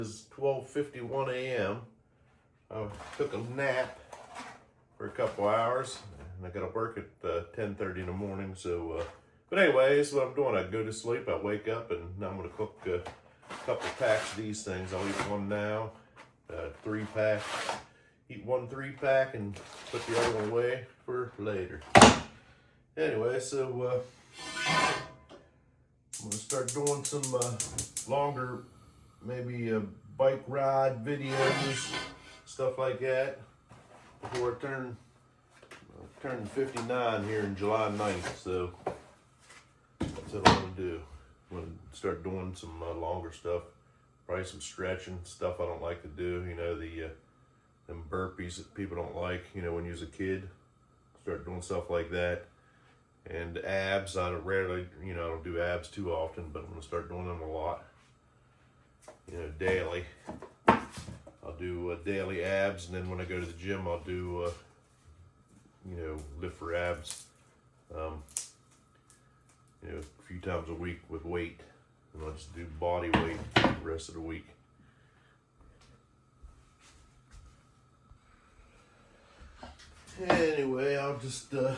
It's 12:51 a.m. I took a nap for a couple hours, and I got to work at 10:30 in the morning. So, but anyway, this is what I'm doing. I go to sleep, I wake up, and now I'm going to cook a couple packs of these things. I'll eat one now, 3-pack. Eat one 3-pack and put the other one away for later. Anyway, so I'm going to start doing some longer, maybe bike ride videos, stuff like that, before I turn 59 here in July 9th. So that's what I'm going to do. I'm going to start doing some longer stuff, probably some stretching, stuff I don't like to do, you know, them burpees that people don't like, you know, when you was a kid. Start doing stuff like that. And abs, I rarely, you know, I don't do abs too often, but I'm going to start doing them a lot, you know, daily. I'll do daily abs, and then when I go to the gym, I'll do, you know, lift for abs, you know, a few times a week with weight. And I'll just do body weight the rest of the week. Anyway, I'll just do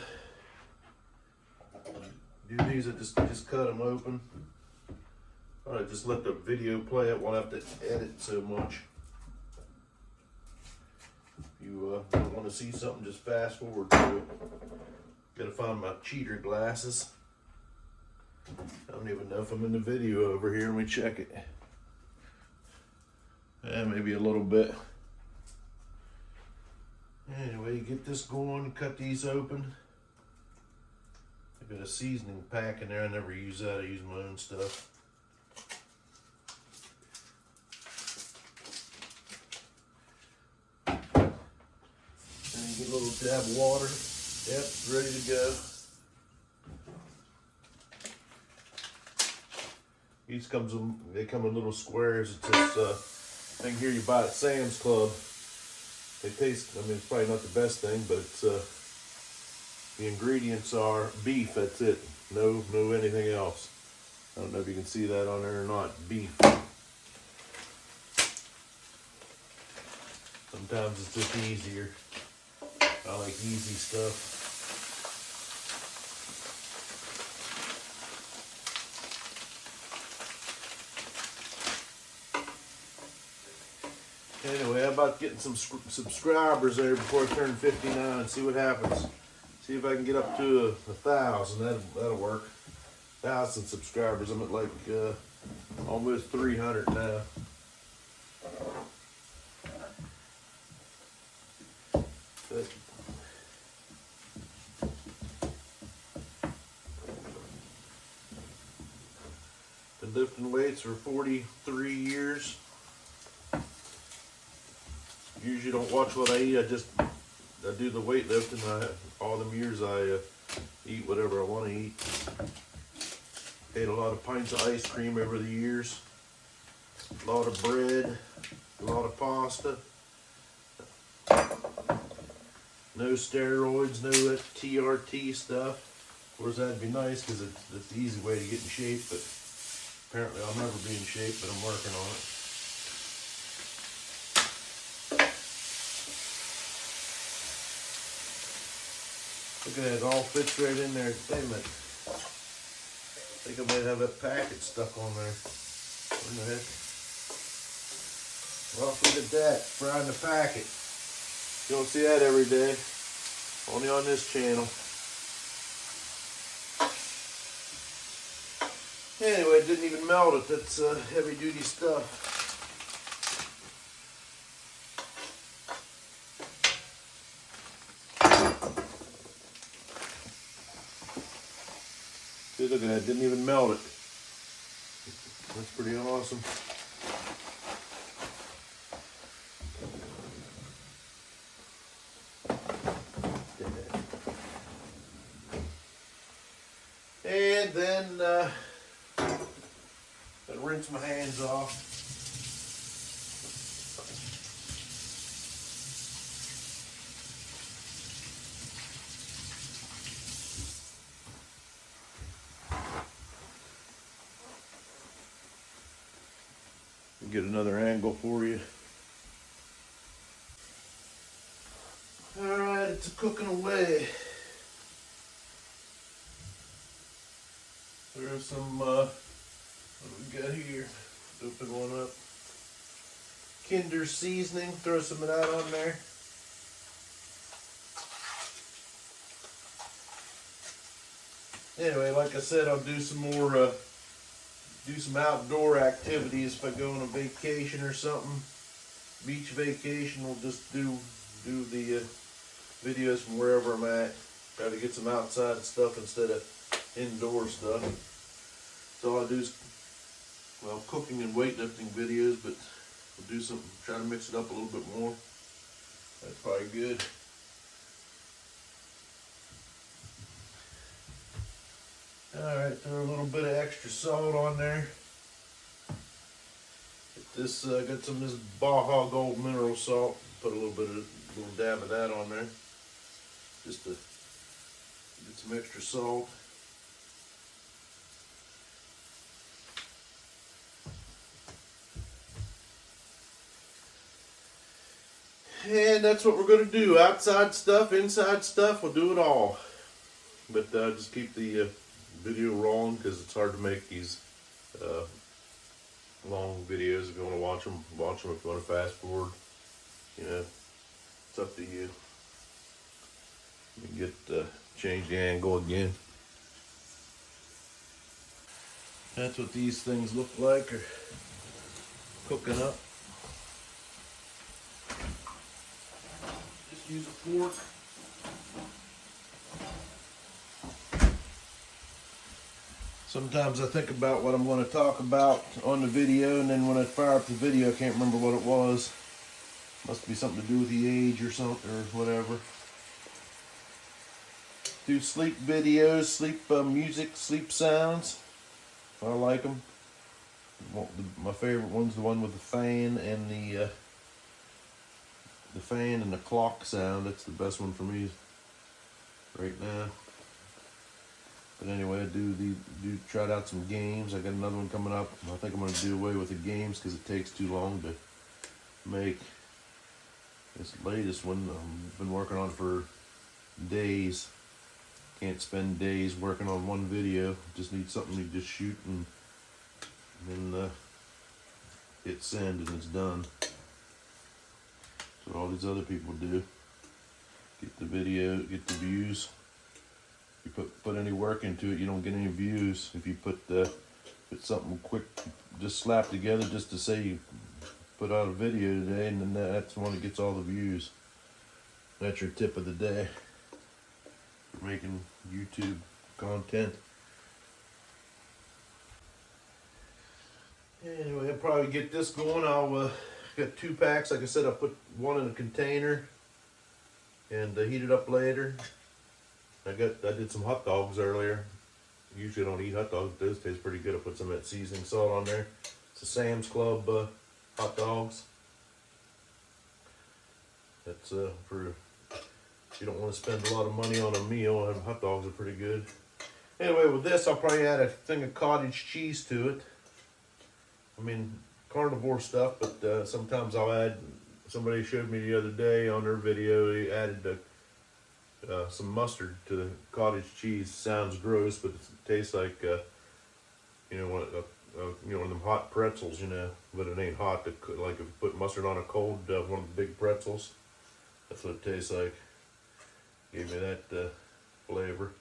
these. I just cut them open. I just let the video play. I won't have to edit so much. If you don't want to see something, just fast forward to it. Gotta find my cheater glasses. I don't even know if I'm in the video over here. Let me check it. Yeah, maybe a little bit. Anyway, get this going, cut these open. I've got a seasoning pack in there. I never use that. I use my own stuff. And you get a little dab of water. Yep, ready to go. These they come in little squares. It's this thing here you buy at Sam's Club. They taste, I mean, it's probably not the best thing, but it's, the ingredients are beef, that's it. No anything else. I don't know if you can see that on there or not. Beef. Sometimes it's just easier. I like easy stuff. Anyway, I'm about getting some subscribers there before I turn 59. See what happens. See if I can get up to 1,000. That'll work. 1,000 subscribers. I'm at like almost 300 now. But been lifting weights for 43 years. Usually don't watch what I eat. I do the weightlifting. All them years I eat whatever I want to eat. Ate a lot of pints of ice cream over the years. A lot of bread. A lot of pasta. No steroids. No TRT stuff. Of course, that'd be nice because it's the easy way to get in shape. But apparently, I'll never be in shape. But I'm working on it. Look at that, it all fits right in there. Damn it. I think I might have that packet stuck on there. What in the heck? Well, look at that, frying the packet. You don't see that every day. Only on this channel. Anyway, it didn't even melt it. That's heavy duty stuff. See, look at that, didn't even melt it. That's pretty awesome. And then I rinse my hands off. get another angle for you. Alright, it's cooking away. There's some, what do we got here? Open one up. Kinder seasoning, throw some of that on there. Anyway, like I said, I'll do some more, do some outdoor activities if I go on a vacation or something. Beach vacation, we'll just do the videos from wherever I'm at. Try to get some outside stuff instead of indoor stuff. So I'll do is, well, cooking and weightlifting videos, but we'll do something, try to mix it up a little bit more. That's probably good. Alright, throw a little bit of extra salt on there. Get this, got some of this Baja Gold mineral salt. Put a little dab of that on there. Just to get some extra salt. And that's what we're going to do. Outside stuff, inside stuff, we'll do it all. But just keep the video rolling because it's hard to make these long videos. If you want to watch them. If you want to fast forward, you know, it's up to you. You get change the angle again. That's what these things look like, are cooking up. Just use a fork. Sometimes I think about what I'm going to talk about on the video, and then when I fire up the video, I can't remember what it was. Must be something to do with the age or something, or whatever. Do sleep videos, sleep music, sleep sounds. I like them. My favorite one's the one with the fan and the clock sound. That's the best one for me right now. But anyway, I do tried out some games. I got another one coming up. I think I'm going to do away with the games because it takes too long to make. This latest one I've been working on for days. Can't spend days working on one video. Just need something to just shoot and then hit send and it's done. That's what all these other people do. Get the video, get the views. If you put any work into it, you don't get any views. If you put something quick, just slap together just to say you put out a video today, and then that's the one that gets all the views. That's your tip of the day for making YouTube content. Anyway, I'll probably get this going. I'll got 2 packs. Like I said, I'll put one in a container and heat it up later. I did some hot dogs earlier. Usually I don't eat hot dogs, but those taste pretty good. I put some of that seasoning salt on there. It's a Sam's Club hot dogs. That's for if you don't want to spend a lot of money on a meal, and hot dogs are pretty good. Anyway, with this, I'll probably add a thing of cottage cheese to it. I mean, carnivore stuff, but sometimes I'll add. Somebody showed me the other day on their video, they added some mustard to the cottage cheese. Sounds gross, but it tastes like you know, one of them hot pretzels, you know. But it ain't hot. Like if you put mustard on a cold one of the big pretzels, that's what it tastes like. Gave me that flavor.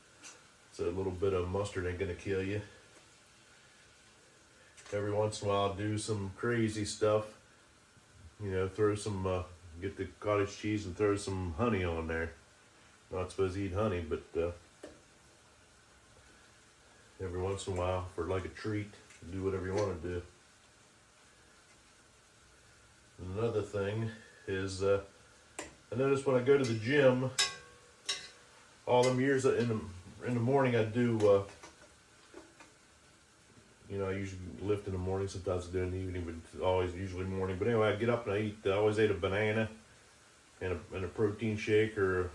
So a little bit of mustard ain't gonna kill you. Every once in a while, I'll do some crazy stuff. You know, throw some, get the cottage cheese and throw some honey on there. Not supposed to eat honey, but every once in a while, for like a treat, do whatever you want to do. Another thing is, I notice when I go to the gym, all them years in the morning I do, you know, I usually lift in the morning, sometimes I do in the evening, but it's always usually morning. But anyway, I get up and I always ate a banana and a protein shake or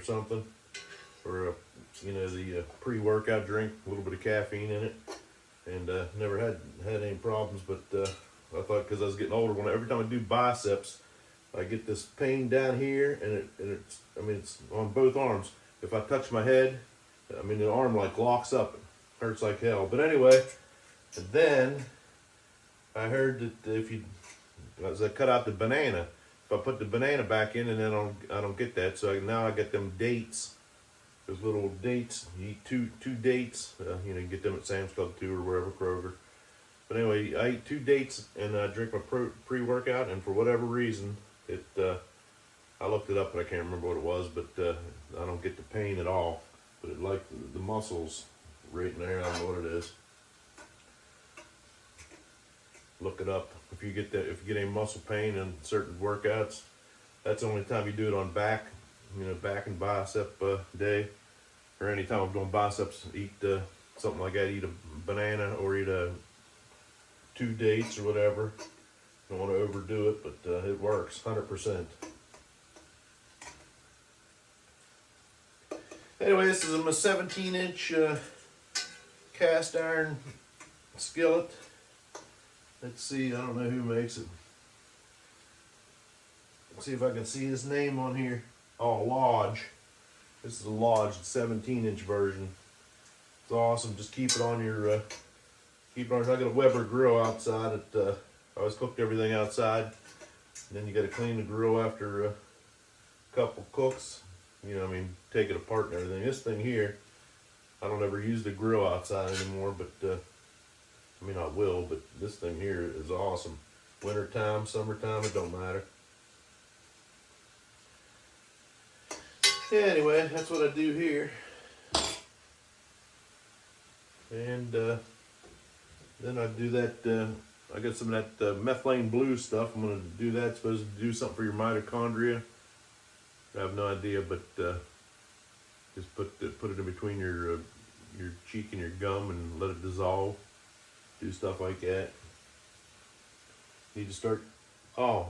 something, or you know, the pre-workout drink, a little bit of caffeine in it, and never had any problems. But I thought because I was getting older, when every time I do biceps, I get this pain down here, and it's, I mean, it's on both arms. If I touch my head, I mean, the arm like locks up. It hurts like hell. But anyway, and then I heard that if you, as I cut out the banana, if I put the banana back in, and then I don't get that. So now I get them dates, those little dates. You eat two dates. You know, you get them at Sam's Club too, or wherever, Kroger. But anyway, I eat 2 dates and I drink my pre-workout, and for whatever reason, I looked it up and I can't remember what it was, but I don't get the pain at all. But it like the muscles right in there, I don't know what it is. Look it up. If you get any muscle pain in certain workouts, that's the only time you do it on back, you know, back and bicep day, or any time I'm doing biceps, eat something like that, eat a banana or eat 2 dates or whatever. Don't want to overdo it, but it works 100%. Anyway, this is a 17-inch cast iron skillet. Let's see, I don't know who makes it. Let's see if I can see his name on here. Oh, Lodge. This is a Lodge 17-inch version. It's awesome. Just keep it on your, I got a Weber grill outside. I always cooked everything outside. And then you got to clean the grill after a couple cooks. You know, I mean, take it apart and everything. This thing here, I don't ever use the grill outside anymore, but I mean, I will, but this thing here is awesome. Wintertime, summertime, it don't matter. Yeah, anyway, that's what I do here. And then I do that, I got some of that methylene blue stuff. I'm going to do that. It's supposed to do something for your mitochondria. I have no idea, but just put it in between your cheek and your gum and let it dissolve. Do stuff like that. Need to start. Oh,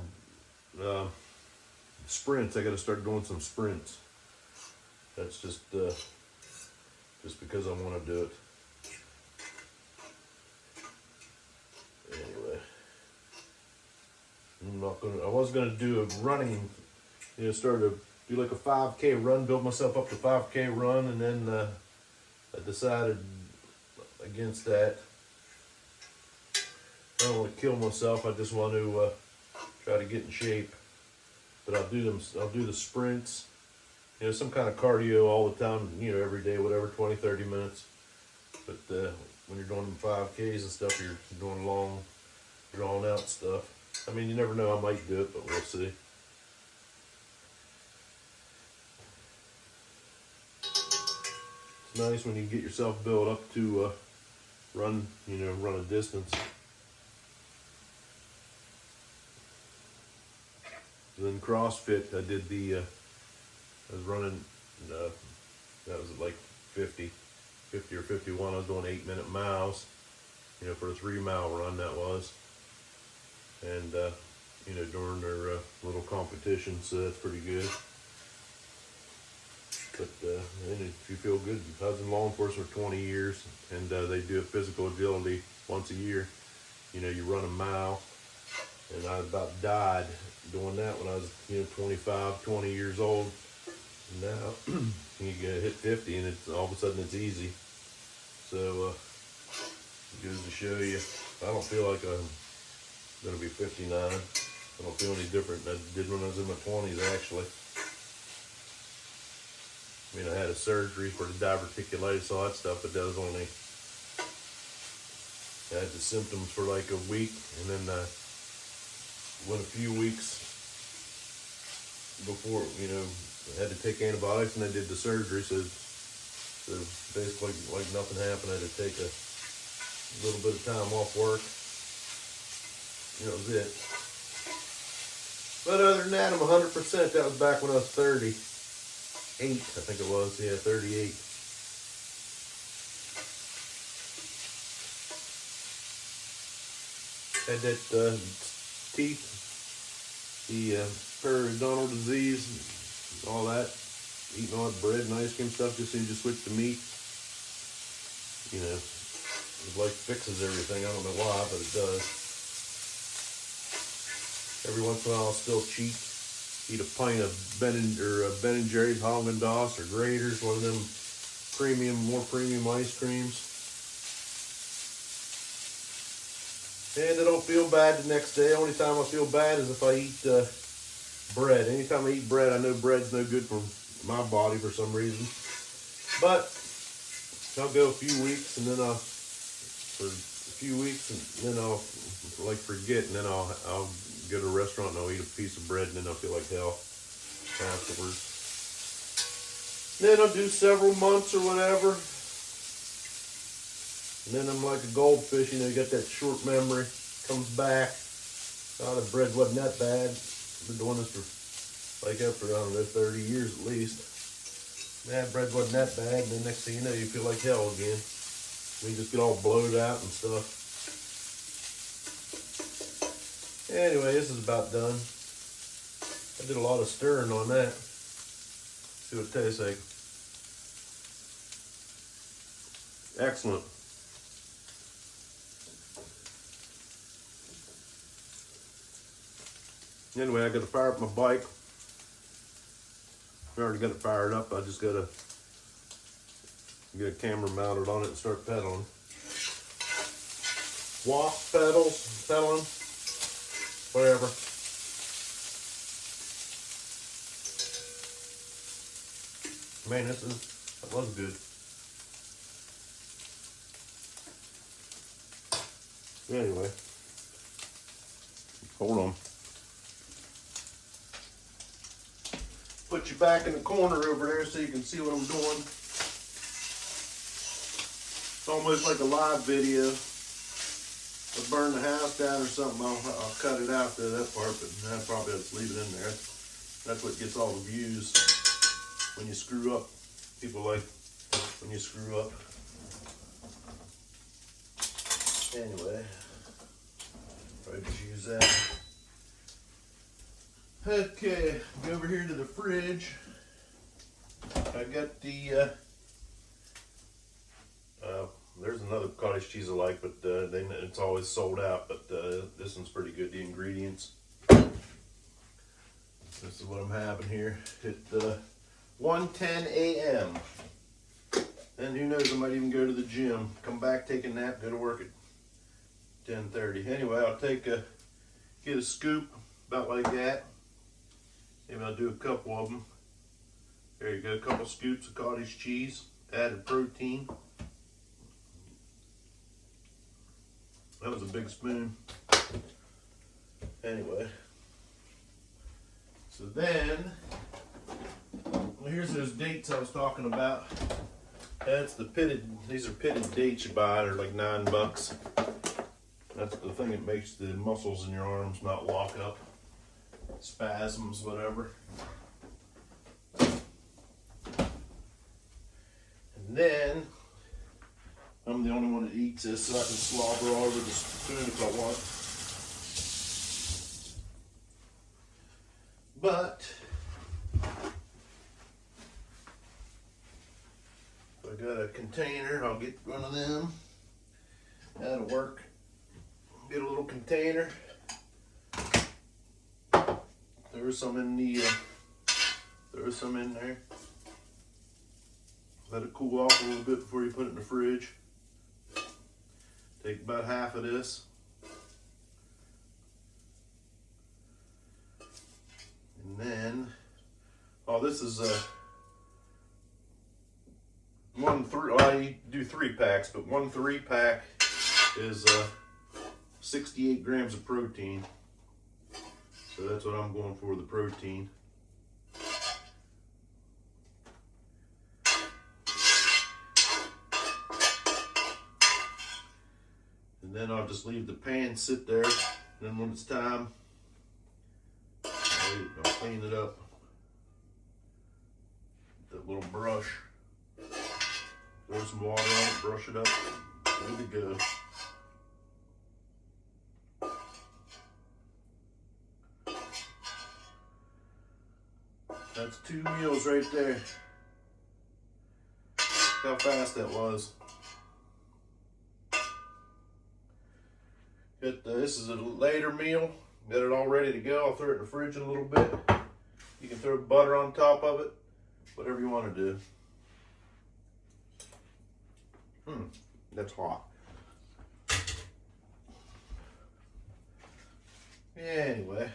sprints. I got to start doing some sprints. That's just because I want to do it. Anyway, I'm not gonna. I was gonna do a running. You know, start to do like a 5K run, build myself up to 5K run, and then I decided against that. I don't want to kill myself. I just want to try to get in shape. But I'll do them. I'll do the sprints. You know, some kind of cardio all the time. You know, every day, whatever, 20, 30 minutes. But when you're doing 5Ks and stuff, you're doing long, drawn out stuff. I mean, you never know. I might do it, but we'll see. It's nice when you get yourself built up to run a distance. Then CrossFit, I did I was running, that was like 50 or 51. I was doing 8-minute miles, you know, for a 3-mile run that was. And, you know, during their little competition, so that's pretty good. But and if you feel good, I was in law enforcement for 20 years, and they do a physical agility once a year. You know, you run a mile, and I about died doing that when I was, you know, 25, 20 years old. Now you get hit 50, and it's all of a sudden it's easy. So it goes to show you, I don't feel like I'm gonna be 59. I don't feel any different than I did when I was in my 20s, actually. I mean, I had a surgery for the diverticulitis, all that stuff, but that was only, I had the symptoms for like a week, and then went a few weeks before, you know, I had to take antibiotics, and I did the surgery, so basically like nothing happened. I had to take a little bit of time off work. You know, that was it. But other than that, I'm 100%. That was back when I was 38, I think it was. Yeah, 38. Had that teeth, the periodontal disease, all that, eating all that bread and ice cream stuff just so you just switch to meat. You know, it like fixes everything. I don't know why, but it does. Every once in a while I'll still cheat. Eat a pint of Ben and Jerry's Haagen-Dazs or Grater's, one of them more premium ice creams. And I don't feel bad the next day. Only time I feel bad is if I eat bread. Anytime I eat bread, I know bread's no good for my body for some reason. But I'll go a few weeks and then I'll like forget, and then I'll go to a restaurant and I'll eat a piece of bread and then I'll feel like hell afterwards. Then I'll do several months or whatever. And then I'm like a goldfish, you got that short memory, comes back. Oh, the bread wasn't that bad. I've been doing this for, like, after, I don't know, 30 years at least. That bread wasn't that bad, and then next thing you know, you feel like hell again. You just get all blowed out and stuff. Anyway, this is about done. I did a lot of stirring on that. See what it tastes like. Excellent. Anyway, I got to fire up my bike. I already got it fired up. I just got to get a camera mounted on it and start pedaling. Walk, pedaling, whatever. Man, that was good. Anyway, hold on. Put you back in the corner over there so you can see what I'm doing. It's almost like a live video. If I burn the house down or something, I'll cut it out to that part, but I'll probably just leave it in there. That's what gets all the views when you screw up. People like when you screw up. Anyway, probably just use that. Okay, go over here to the fridge. I got the, there's another cottage cheese I like, but it's always sold out, but this one's pretty good, the ingredients. This is what I'm having here at 1:10 a.m. And who knows, I might even go to the gym, come back, take a nap, go to work at 10:30. Anyway, I'll get a scoop about like that. Maybe I'll do a couple of them. There you go, a couple scoops of cottage cheese, added protein. That was a big spoon. Anyway, so then, well, here's those dates I was talking about. That's the these are pitted dates you buy. They're like $9. That's the thing that makes the muscles in your arms not lock up. Spasms, whatever. And then I'm the only one that eats this, so I can slobber all over the spoon if I want. But if I got a container, I'll get one of them. That'll work. Get a little container. There was some in there. Let it cool off a little bit before you put it in the fridge. Take about half of this. And then, this is I do 3 packs, but 1 3-pack is 68 grams of protein. So that's what I'm going for, the protein. And then I'll just leave the pan sit there. Then when it's time, I'll clean it up with that little brush. Throw some water on it, brush it up, good to go. That's 2 meals right there. Look how fast that was. This is a later meal. Got it all ready to go. I'll throw it in the fridge in a little bit. You can throw butter on top of it, whatever you want to do. That's hot. Anyway,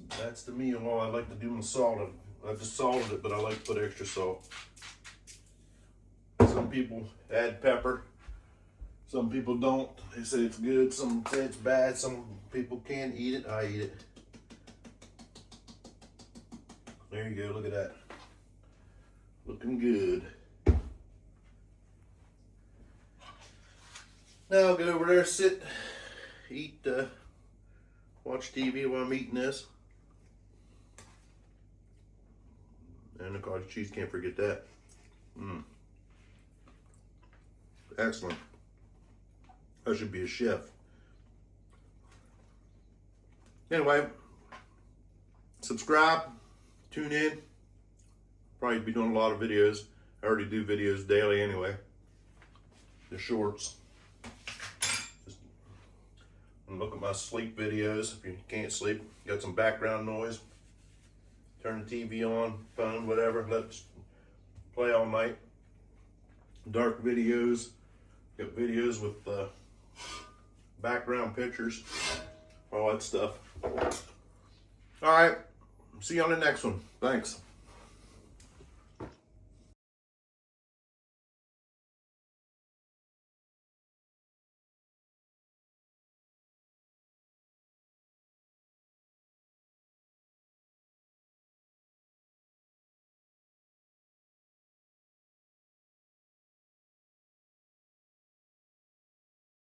that's the meal. Well, I like to do my salted. I just salted it, but I like to put extra salt. Some people add pepper. Some people don't. They say it's good. Some say it's bad. Some people can't eat it. I eat it. There you go. Look at that. Looking good. Now I'll go over there, sit, eat, watch TV while I'm eating this. And the cottage cheese, can't forget that. Excellent. I should be a chef. Anyway, subscribe, tune in. Probably be doing a lot of videos. I already do videos daily anyway. The shorts. Just look at my sleep videos. If you can't sleep, got some background noise. Turn the TV on, phone, whatever. Let it play all night. Dark videos. Got videos with background pictures. All that stuff. All right. See you on the next one. Thanks.